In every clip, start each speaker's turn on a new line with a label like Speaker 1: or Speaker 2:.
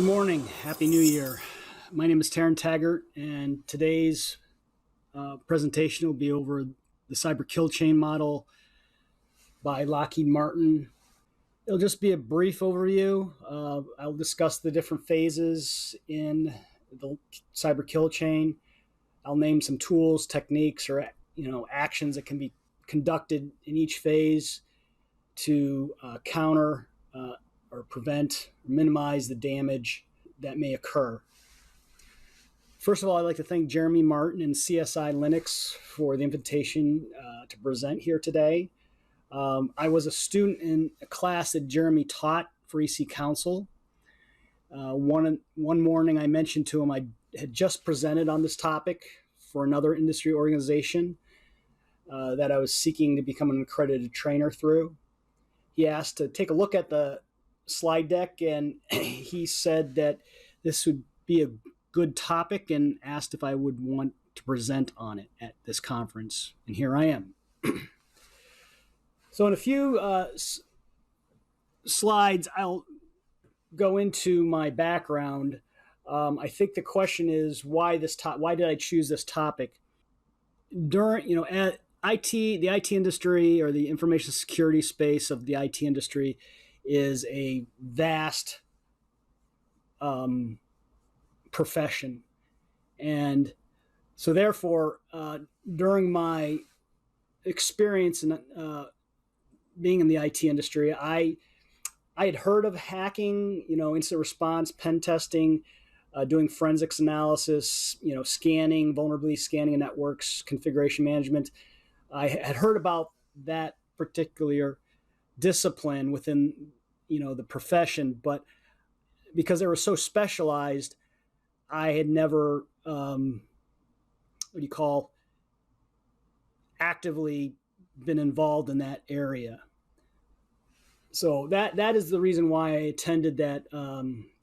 Speaker 1: Good morning. Happy New Year. My name is Teran Taggart, and today's presentation will be over the cyber kill chain model by Lockheed Martin. It'll just be a brief overview. I'll discuss the different phases in the cyber kill chain. I'll name some tools, techniques, or actions that can be conducted in each phase to counter or prevent or minimize the damage that may occur. First of all, I'd like to thank Jeremy Martin and CSI Linux for the invitation to present here today. I was a student in a class that Jeremy taught for EC Council. One morning I mentioned to him I had just presented on this topic for another industry organization that I was seeking to become an accredited trainer through. He asked to take a look at the slide deck, and he said that this would be a good topic and asked if I would want to present on it at this conference. And here I am. So in a few slides, I'll go into my background. I think the question is why did I choose this topic? During, at the IT industry, or the information security space of the IT industry, is a vast profession. And so therefore, during my experience in being in the IT industry, I had heard of hacking, incident response, pen testing, doing forensics analysis, scanning, vulnerability scanning of networks, configuration management. I had heard about that particular discipline within, the profession, but because they were so specialized, I had never, actively been involved in that area. So that is the reason why I attended that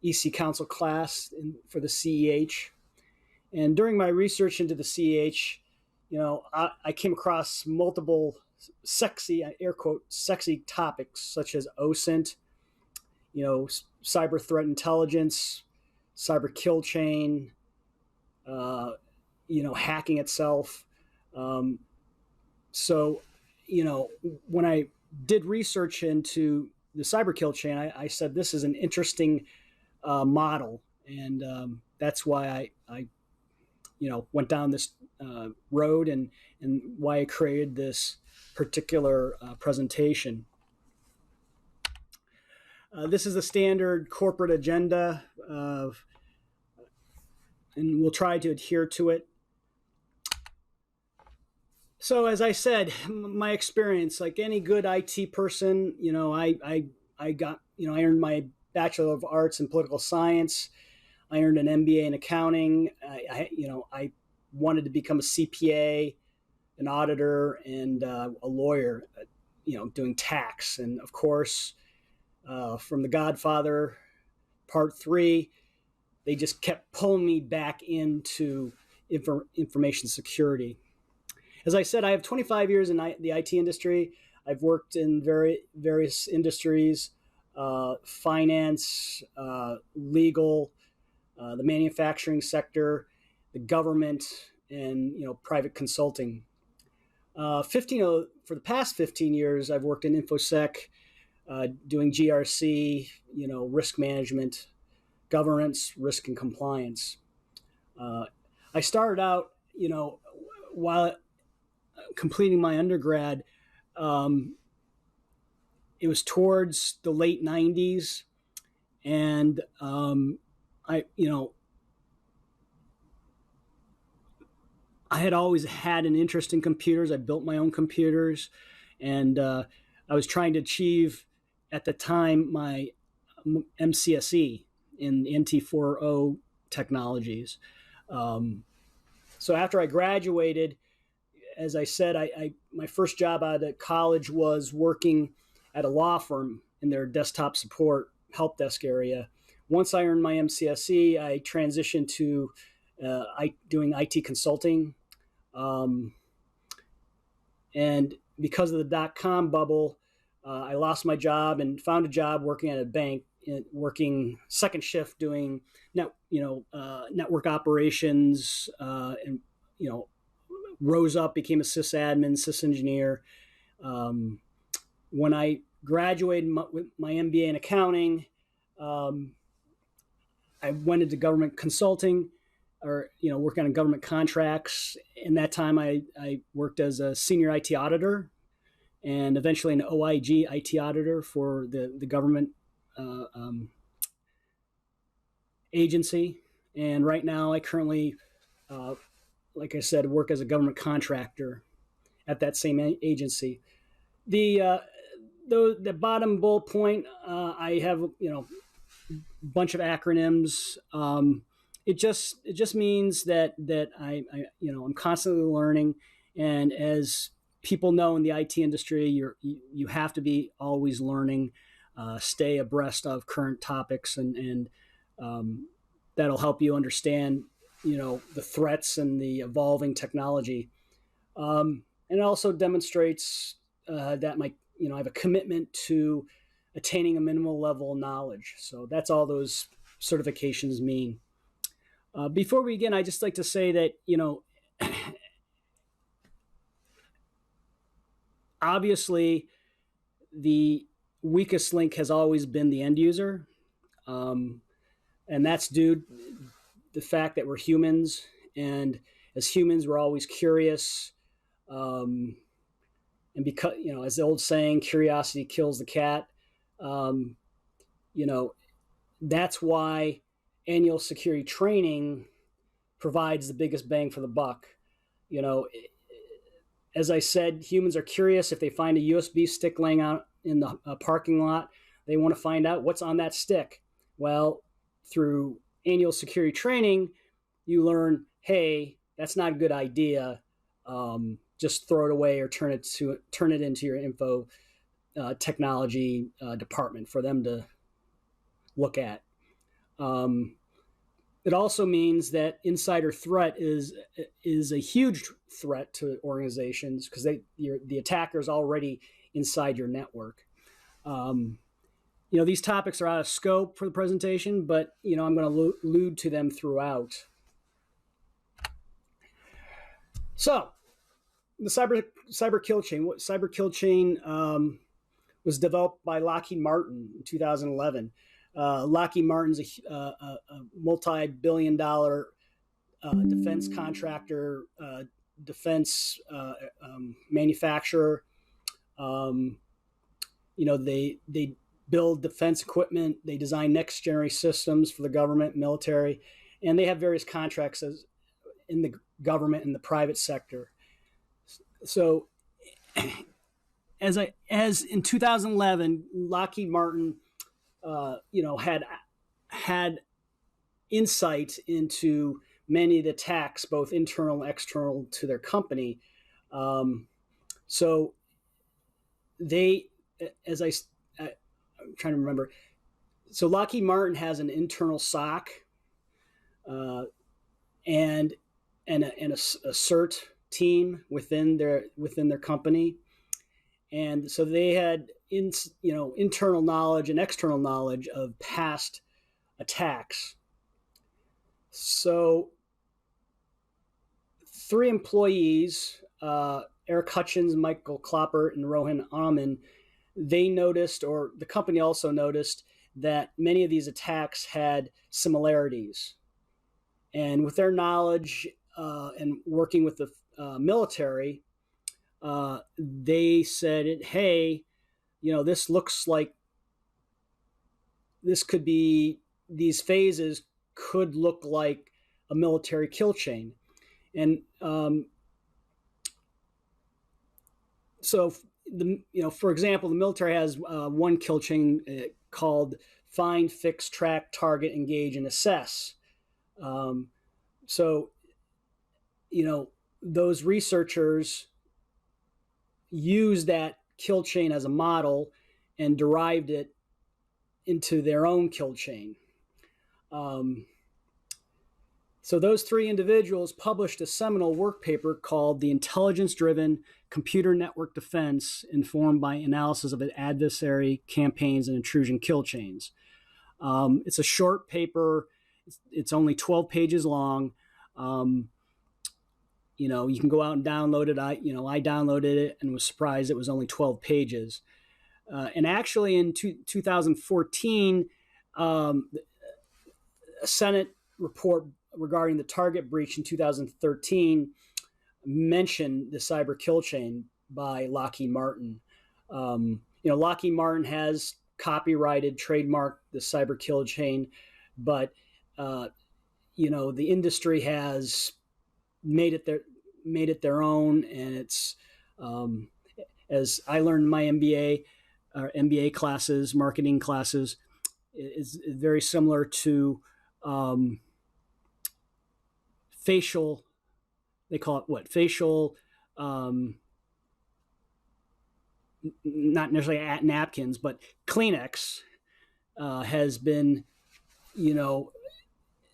Speaker 1: EC Council class for the CEH. And during my research into the CEH, I came across multiple sexy, air quote, sexy topics such as OSINT, cyber threat intelligence, cyber kill chain, hacking itself. So, when I did research into the cyber kill chain, I said this is an interesting model, and that's why I went down this road and why I created this particular presentation. This is the standard corporate agenda, and we'll try to adhere to it. So as I said, my experience, like any good IT person, I earned my Bachelor of Arts in Political Science. I earned an MBA in accounting. I wanted to become a CPA, an auditor, and a lawyer, doing tax. And of course, from The Godfather Part 3, they just kept pulling me back into information security. As I said, I have 25 years in the IT industry. I've worked in various industries, finance, legal, the manufacturing sector, the government, and private consulting. For the past 15 years, I've worked in InfoSec, doing GRC, risk management, governance, risk and compliance. I started out, while completing my undergrad, it was towards the late 90s, and I had always had an interest in computers. I built my own computers, and I was trying to achieve, at the time, my MCSE in NT4.0 technologies. So after I graduated, as I said, my first job out of college was working at a law firm in their desktop support help desk area. Once I earned my MCSE, I transitioned to doing IT consulting. And because of the dot-com bubble, I lost my job and found a job working at a bank working second shift doing network operations, and rose up, became a sysadmin, sysengineer. When I graduated with my MBA in accounting, I went into government consulting, or working on government contracts. In that time, I worked as a senior IT auditor, and eventually an OIG IT auditor for the government agency. And right now, I currently, like I said, work as a government contractor at that same agency. The bottom bullet point, I have bunch of acronyms. It just means that I'm constantly learning, and as people know in the IT industry, you have to be always learning, stay abreast of current topics, and that'll help you understand the threats and the evolving technology. And it also demonstrates that I have a commitment to attaining a minimal level of knowledge. So that's all those certifications mean. Before we begin, I'd just like to say that, obviously the weakest link has always been the end user. And that's due to the fact that we're humans, and as humans, we're always curious. And because, as the old saying, curiosity kills the cat. That's why annual security training provides the biggest bang for the buck. As I said, humans are curious. If they find a USB stick laying out in the parking lot, they want to find out what's on that stick. Well, through annual security training, you learn, hey, that's not a good idea. Just throw it away or turn it into your info technology department for them to look at. It also means that insider threat is a huge threat to organizations, because the attacker is already inside your network. These topics are out of scope for the presentation, but I'm going to allude to them throughout. So, the cyber kill chain. Cyber kill chain was developed by Lockheed Martin in 2011. Lockheed Martin's a multi-billion-dollar defense contractor, defense manufacturer. They build defense equipment. They design next-generation systems for the government, military, and they have various contracts in the government and the private sector. So, as in 2011, Lockheed Martin, had insight into many of the attacks, both internal and external, to their company. So they, I'm trying to remember. So Lockheed Martin has an internal SOC, and a CERT team within their company, and so they had internal knowledge and external knowledge of past attacks. So 3 employees, Eric Hutchins, Michael Kloppert, and Rohan Aman, they noticed, or the company also noticed, that many of these attacks had similarities. And with their knowledge and working with the military, they said, hey, this looks like these phases could look like a military kill chain. And so, for example, the military has one kill chain called find, fix, track, target, engage, and assess. So, those researchers used that kill chain as a model and derived it into their own kill chain. So those 3 individuals published a seminal work paper called The Intelligence-Driven Computer Network Defense Informed by Analysis of Adversary Campaigns and Intrusion Kill Chains. It's a short paper. It's only 12 pages long. You can go out and download it. I downloaded it and was surprised it was only 12 pages. And actually, in 2014, a Senate report regarding the Target breach in 2013 mentioned the cyber kill chain by Lockheed Martin. Lockheed Martin has copyrighted, trademarked the cyber kill chain, but the industry has made it their own, and it's as I learned in my MBA classes, marketing classes, is very similar to facial. They call it what? Facial, not necessarily at napkins, but Kleenex has been,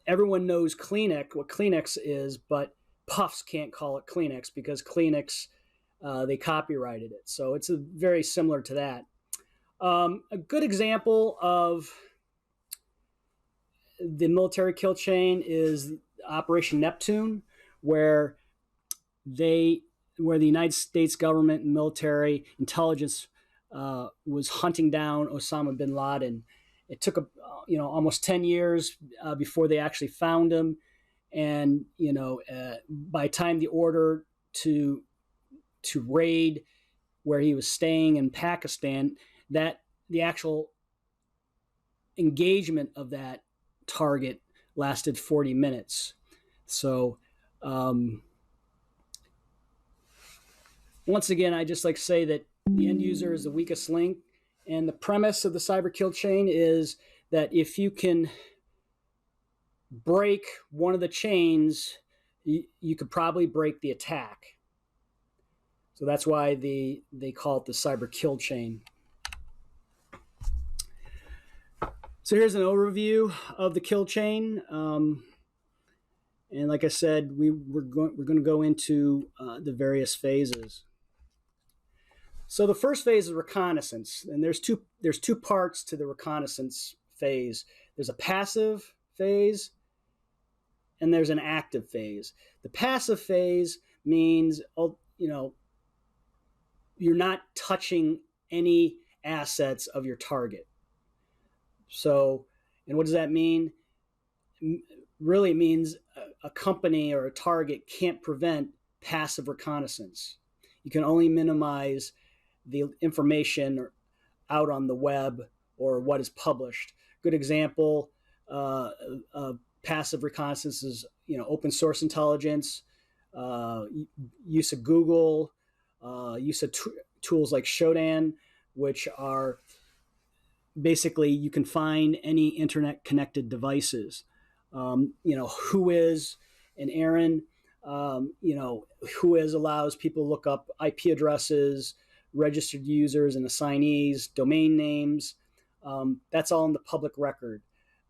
Speaker 1: everyone knows what Kleenex is, but Puffs can't call it Kleenex because Kleenex, they copyrighted it. So it's very similar to that. A good example of the military kill chain is Operation Neptune, where the United States government and military intelligence was hunting down Osama bin Laden. It took almost 10 years before they actually found him, and by the time the order to raid where he was staying in Pakistan, that the actual engagement of that target lasted 40 minutes. So once again, I just like to say that the end user is the weakest link, and the premise of the cyber kill chain is that if you can break one of the chains, you could probably break the attack. So that's why they call it the cyber kill chain. So here's an overview of the kill chain. And like I said, we're going to go into the various phases. So the first phase is reconnaissance, and there's two parts to the reconnaissance phase. There's a passive phase, and there's an active phase. The passive phase means you're not touching any assets of your target. So, and what does that mean? Really means a company or a target can't prevent passive reconnaissance. You can only minimize the information out on the web or what is published. Good example of passive reconnaissance is open source intelligence, use of Google, use of tools like Shodan, which are basically you can find any internet connected devices. Whois and Aaron, Whois allows people to look up IP addresses, registered users and assignees, domain names. That's all in the public record.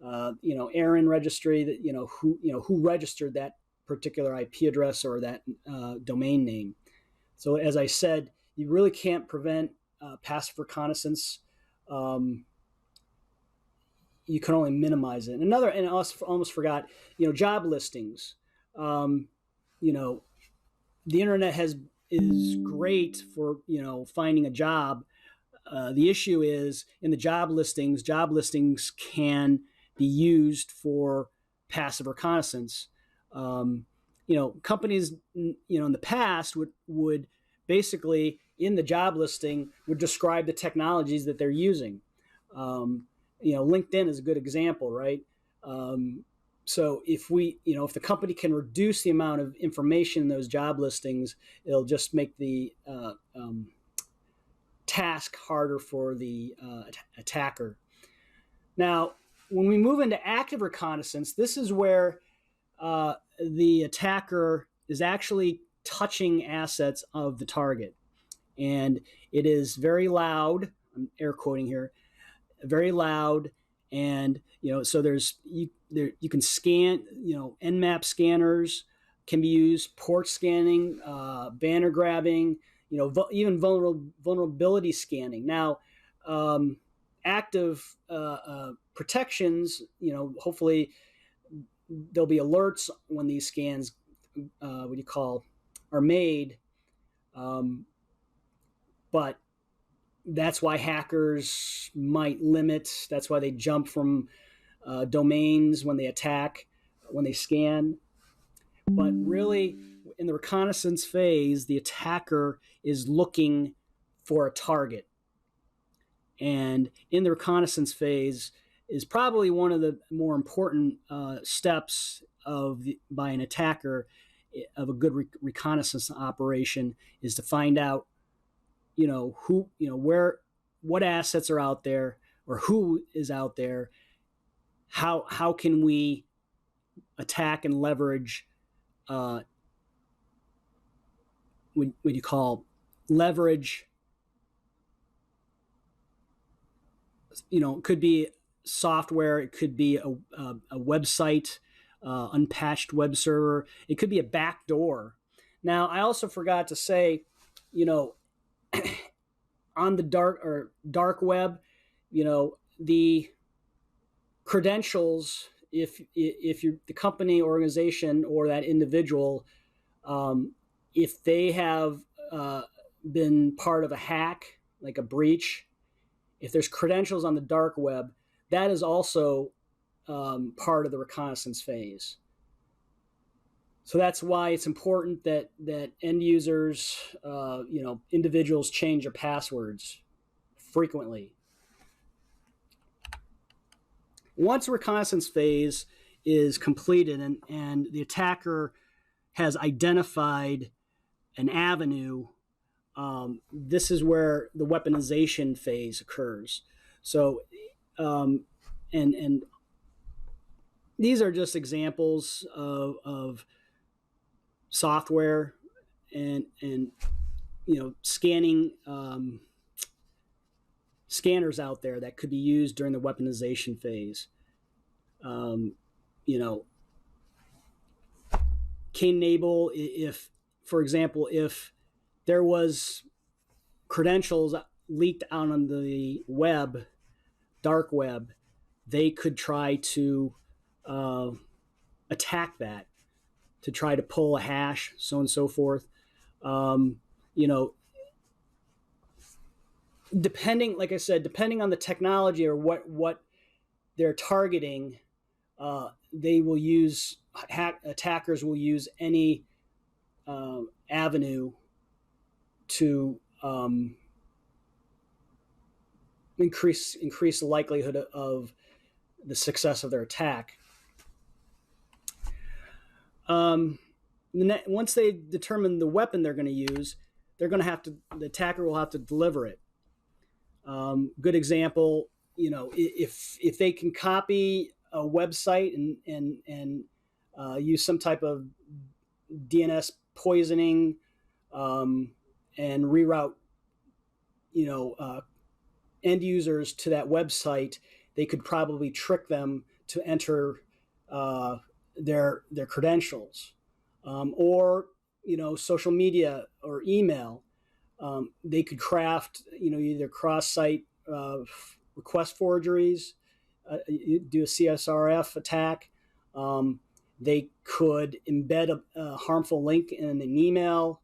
Speaker 1: Aaron registry that who registered that particular IP address or that domain name. So as I said, you really can't prevent passive reconnaissance. You can only minimize it. And I almost forgot, job listings. The internet is great for finding a job. The issue is in the job listings can be used for passive reconnaissance. Companies in the past would basically in the job listing would describe the technologies that they're using. LinkedIn is a good example, right? So if the company can reduce the amount of information in those job listings, it'll just make the task harder for the attacker. Now, when we move into active reconnaissance, this is where the attacker is actually touching assets of the target. And it is very loud, I'm air quoting here, very loud, and so you can scan, Nmap scanners can be used, port scanning, banner grabbing, even vulnerability scanning. Now, active protections, hopefully there'll be alerts when these scans, what do you call, are made. But that's why hackers might limit. That's why they jump from domains when they attack, when they scan. But really, in the reconnaissance phase, the attacker is looking for a target. And in the reconnaissance phase is probably one of the more important steps by an attacker of a good reconnaissance operation, is to find out, who, where, what assets are out there, or who is out there. How can we attack and leverage what you call leverage? It could be software, it could be a website, unpatched web server, it could be a backdoor. Now, I also forgot to say, on the dark web, the credentials, if you're the company, organization, or that individual, if they have been part of a hack, like a breach, if there's credentials on the dark web, that is also part of the reconnaissance phase. So that's why it's important that end users, individuals, change their passwords frequently. Once a reconnaissance phase is completed and the attacker has identified an avenue, this is where the weaponization phase occurs. So, and these are just examples of software and scanning scanners out there that could be used during the weaponization phase. Can enable, if, for example, if there was credentials leaked out on the web, dark web, they could try to attack that, to try to pull a hash, so on and so forth. Depending, like I said, depending on the technology or what they're targeting, they will use, attackers will use any avenue to increase the likelihood of the success of their attack. Once they determine the weapon they're going to use, the attacker will have to deliver it. Good example, if they can copy a website and use some type of DNS poisoning, and reroute, end users to that website, they could probably trick them to enter their credentials, or social media or email. They could craft, either cross-site request forgeries, do a CSRF attack. They could embed a harmful link in an email.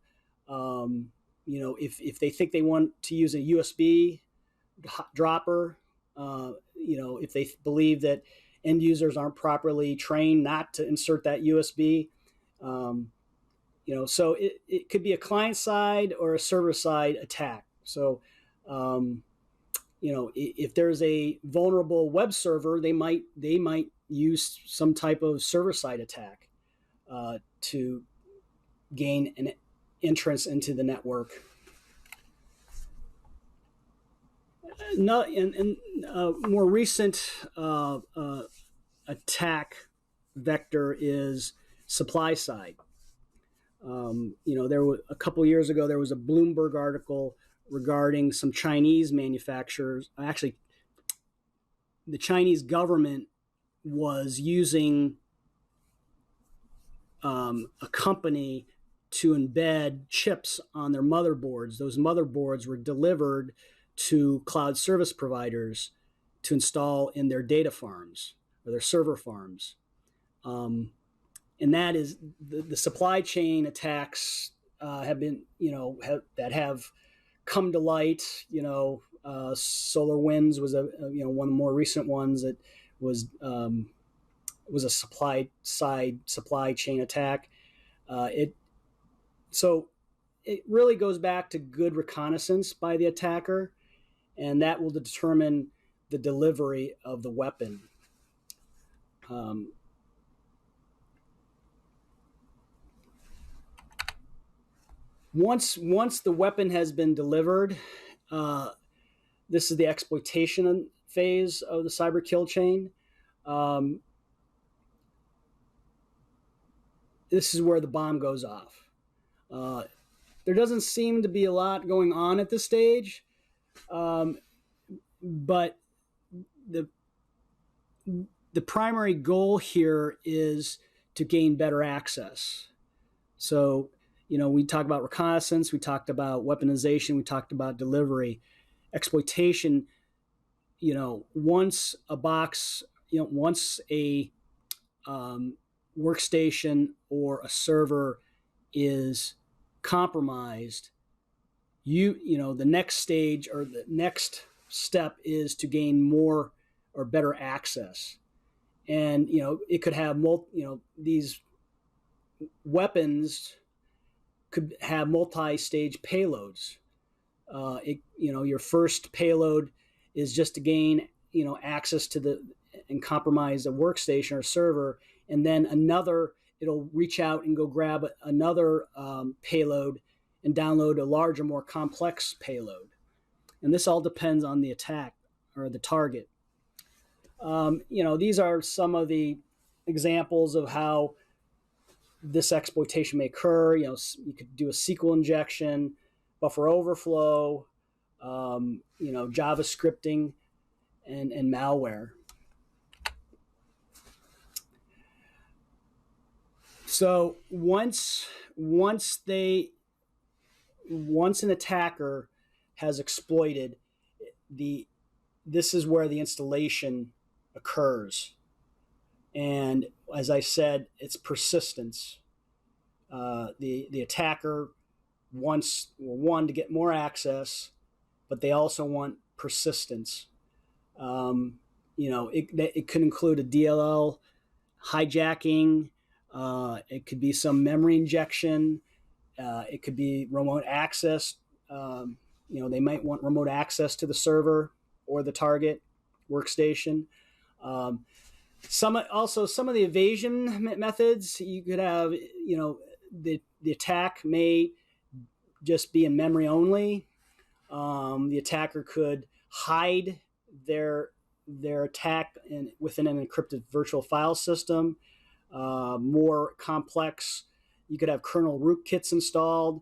Speaker 1: If they think they want to use a USB dropper, if they believe that end users aren't properly trained not to insert that USB. So it could be a client side or a server side attack. So, if there's a vulnerable web server, they might use some type of server side attack to gain an entrance into the network. More recent attack vector is supply side. There was a couple years ago, there was a Bloomberg article regarding some Chinese manufacturers. Actually, the Chinese government was using a company to embed chips on their motherboards. Those motherboards were delivered to cloud service providers to install in their data farms or their server farms. And that is the supply chain attacks have been, that have come to light. SolarWinds was one of the more recent ones that was a supply chain attack. So it really goes back to good reconnaissance by the attacker, and that will determine the delivery of the weapon. Once the weapon has been delivered, this is the exploitation phase of the cyber kill chain. This is where the bomb goes off. There doesn't seem to be a lot going on at this stage, but the primary goal here is to gain better access. So, we talked about reconnaissance, we talked about weaponization, we talked about delivery. Exploitation, once a box, once a workstation or a server is compromised, the next stage or the next step is to gain more or better access. And it could have these weapons could have multi-stage payloads. Your first payload is just to gain access to and compromise a workstation or server, and then it'll reach out and go grab another payload and download a larger, more complex payload. And this all depends on the attack or the target. These are some of the examples of how this exploitation may occur. You could do a SQL injection, buffer overflow, JavaScripting, and malware. So once an attacker has exploited, this is where the installation occurs. And as I said, it's persistence. The attacker wants to get more access, but they also want persistence. It could include a DLL hijacking. It could be some memory injection. It could be remote access. They might want remote access to the server or the target workstation. Some of the evasion methods, you could have, the attack may just be in memory only. The attacker could hide their attack within an encrypted virtual file system. More complex, you could have kernel rootkits installed.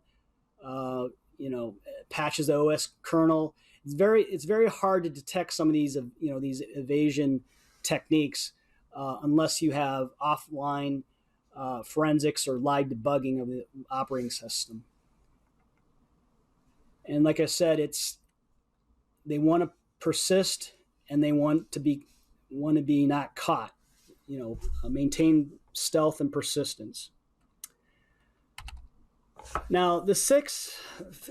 Speaker 1: Patches the OS kernel. It's very hard to detect some of these these evasion techniques unless you have offline forensics or live debugging of the operating system. And like I said, they want to persist and they want to be not caught. Maintain stealth and persistence. Now, the sixth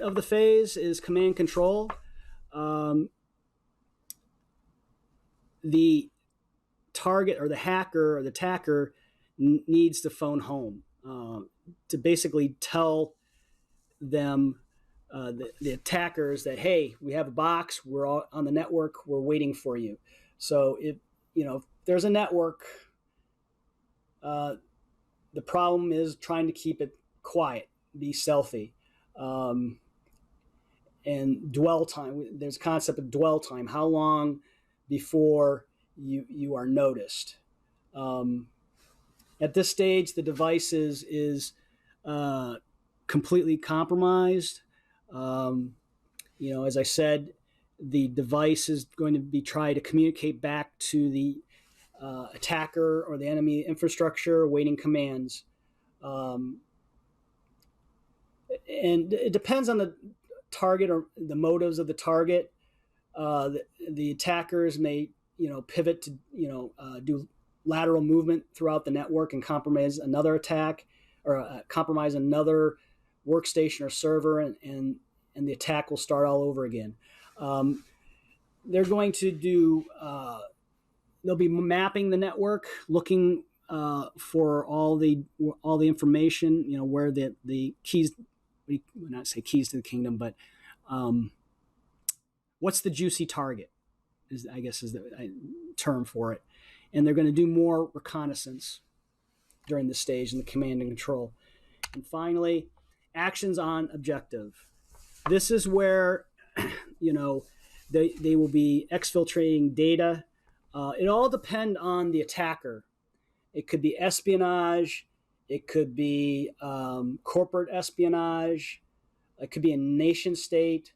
Speaker 1: of the phase is command control. The target or the hacker or the attacker needs to phone home to basically tell them, the attackers, that, hey, we have a box, we're all on the network, we're waiting for you. So if there's a network, the problem is trying to keep it quiet, be stealthy. And dwell time, there's a concept of dwell time. How long before you are noticed? At this stage, the device is completely compromised. As I said, the device is going to be trying to communicate back to the attacker or the enemy infrastructure, awaiting commands. And it depends on the target or the motives of the target. The attackers may pivot to do lateral movement throughout the network and compromise another attack, or compromise another workstation or server, and the attack will start all over again. They're going to do they'll be mapping the network, looking for all the information, where the keys, not say keys to the kingdom, but what's the juicy target is, I guess, is the term for it. And they're going to do more reconnaissance during this stage in the command and control. And finally, actions on objective. This is where they will be exfiltrating data. It all depends on the attacker. It could be espionage. It could be corporate espionage. It could be a nation state.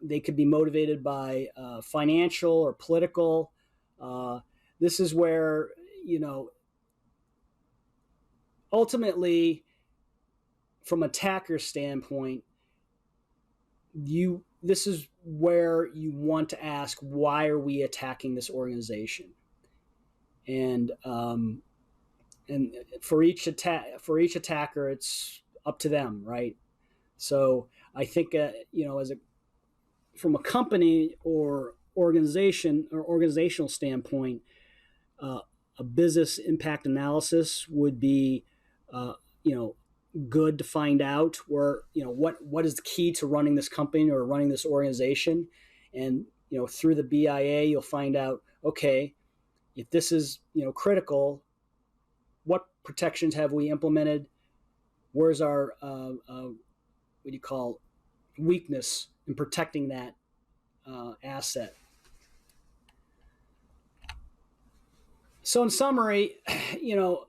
Speaker 1: They could be motivated by financial or political. This is where, ultimately, from an attacker standpoint, this is where you want to ask, why are we attacking this organization? And for each attacker, it's up to them, right? So I think from a company or organization or organizational standpoint, a business impact analysis would be good to find out where what is the key to running this company or running this organization. And through the BIA, you'll find out, okay, if this is critical, what protections have we implemented? Where's our what do you call weakness in protecting that asset? So in summary, the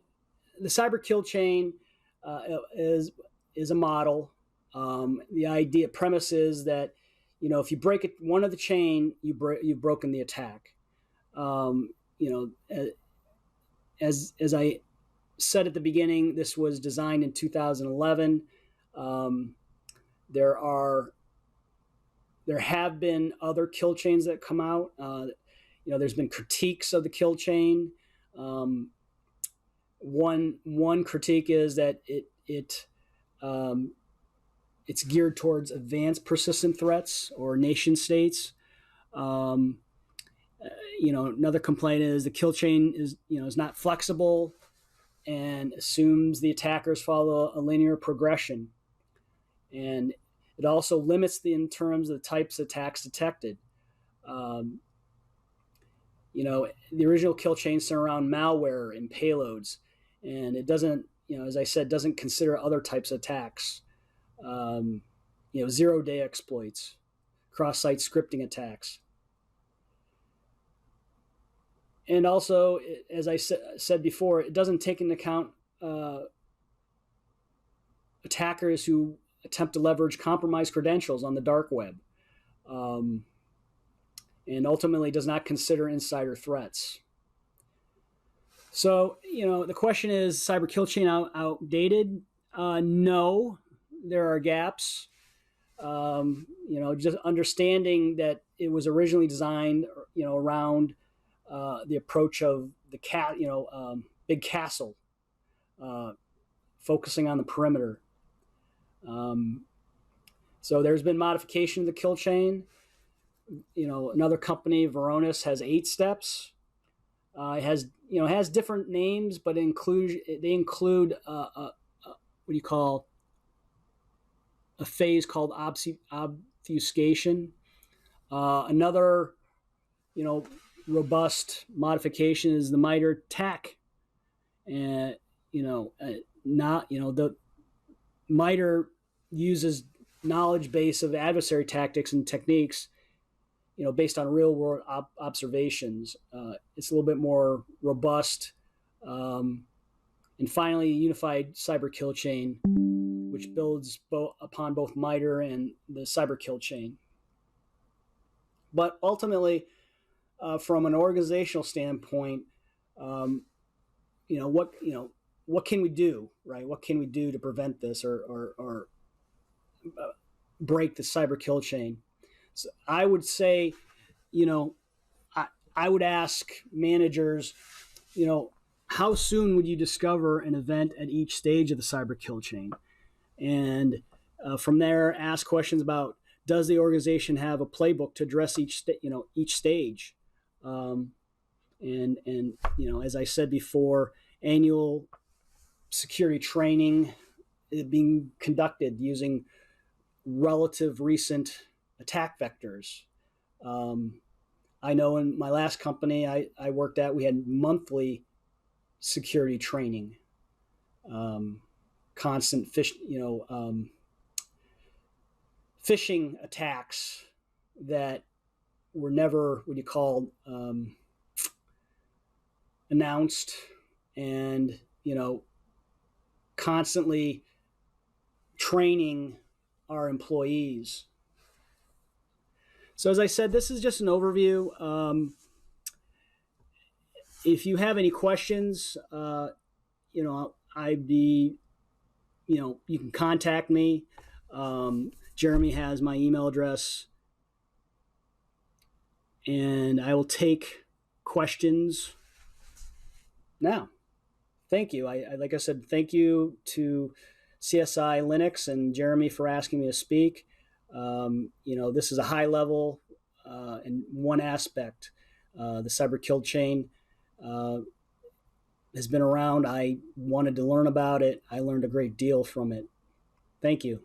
Speaker 1: cyber kill chain is a model. The premise is that if you break one of the chain, you've broken the attack. As I said at the beginning, this was designed in 2011. There have been other kill chains that come out. There's been critiques of the kill chain. One critique is that it's geared towards advanced persistent threats or nation states. Another complaint is the kill chain is not flexible and assumes the attackers follow a linear progression, and it also limits in terms of the types of attacks detected. The original kill chain centered around malware and payloads, and it doesn't, as I said, doesn't consider other types of attacks. Zero-day exploits, cross-site scripting attacks. And also, as I said before, it doesn't take into account attackers who attempt to leverage compromised credentials on the dark web, and ultimately does not consider insider threats. So, the question is, cyber kill chain outdated? No, there are gaps. Just understanding that it was originally designed, around the approach of the big castle, focusing on the perimeter. So there's been modification of the kill chain. Another company, Varonis, has 8 steps. It has different names, but they include what do you call a phase called obfuscation. Another robust modification is the MITRE TAC, and the MITRE uses knowledge base of adversary tactics and techniques, based on real world observations. It's a little bit more robust. And finally, unified cyber kill chain, which builds upon both MITRE and the cyber kill chain. But ultimately, from an organizational standpoint, what can we do, right? What can we do to prevent this or break the cyber kill chain? So I would say, I would ask managers, how soon would you discover an event at each stage of the cyber kill chain? And from there, ask questions about, does the organization have a playbook to address each stage? And as I said before, annual security training being conducted using relative recent attack vectors. I know in my last company I worked at, we had monthly security training, constant phishing attacks that were never what you call announced, and constantly training our employees. So as I said, this is just an overview. If you have any questions, I'd be, you can contact me. Jeremy has my email address, and I will take questions now. Thank you. Like I said, thank you to CSI Linux and Jeremy for asking me to speak. This is a high level in one aspect. The cyber kill chain has been around. I wanted to learn about it. I learned a great deal from it. Thank you.